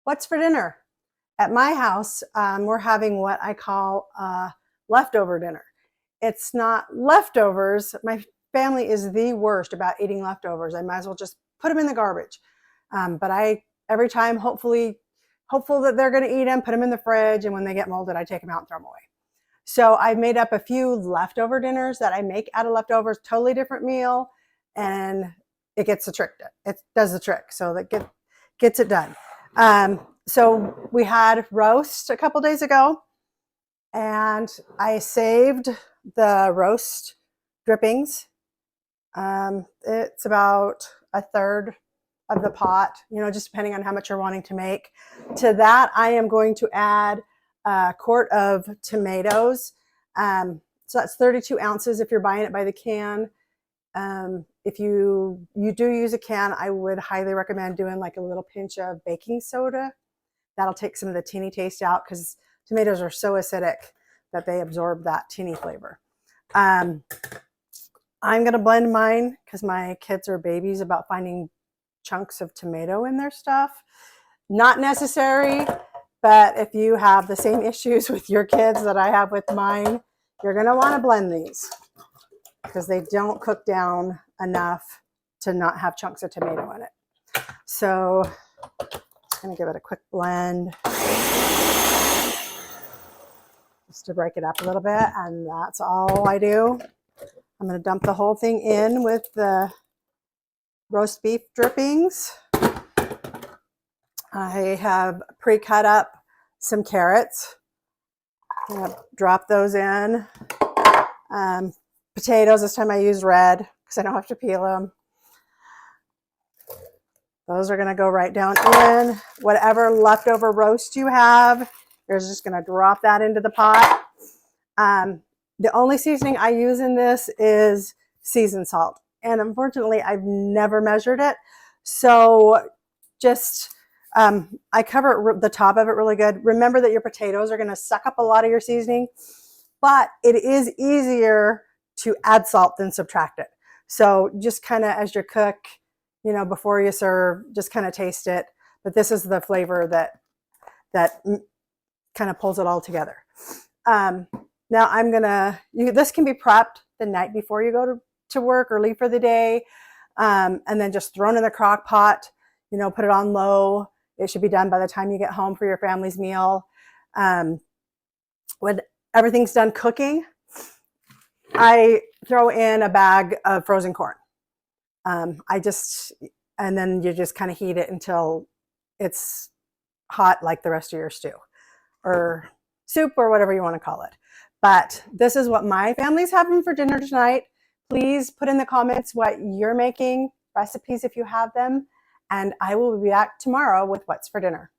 What's for dinner? At my house, we're having what I call a leftover dinner. It's not leftovers. My family is the worst about eating leftovers. I might as well just put them in the garbage. But every time, hopeful that they're going to eat them, put them in the fridge, and when they get molded, I take them out and throw them away. So I've made up a few leftover dinners that I make out of leftovers, totally different meal, and it gets the trick. It does the trick, so that gets it done. So we had roast a couple days ago, and I saved the roast drippings. It's about a third of the pot, just depending on how much you're wanting to make. To that, I am going to add a quart of tomatoes. So that's 32 ounces if you're buying it by the can. If you do use a can, I would highly recommend doing like a little pinch of baking soda. That'll take some of the teeny taste out because tomatoes are so acidic that they absorb that teeny flavor. I'm going to blend mine because my kids are babies about finding chunks of tomato in their stuff. Not necessary, but if you have the same issues with your kids that I have with mine, you're going to want to blend these because they don't cook down enough to not have chunks of tomato in it. So I'm going to give it a quick blend just to break it up a little bit, and that's all I do. I'm going to dump the whole thing in with the roast beef drippings. I have pre-cut up some carrots. I'm going to drop those in. Potatoes, this time I used red because I don't have to peel them. Those are going to go right down in. Whatever leftover roast you have, you're just going to drop that into the pot. The only seasoning I use in this is seasoned salt. And unfortunately, I've never measured it. So just, I cover the top of it really good. Remember that your potatoes are going to suck up a lot of your seasoning, but it is easier to add salt than subtract it. So just kind of as you cook, before you serve, just kind of taste it. But this is the flavor that kind of pulls it all together. Now I'm gonna, this can be prepped the night before you go to work or leave for the day, and then just thrown in the crock pot, put it on low. It should be done by the time you get home for your family's meal. When everything's done cooking, I throw in a bag of frozen corn. And then you just kind of heat it until it's hot like the rest of your stew or soup or whatever you want to call it. But this is what my family's having for dinner tonight. Please put in the comments what you're making, recipes if you have them, and I will be back tomorrow with what's for dinner.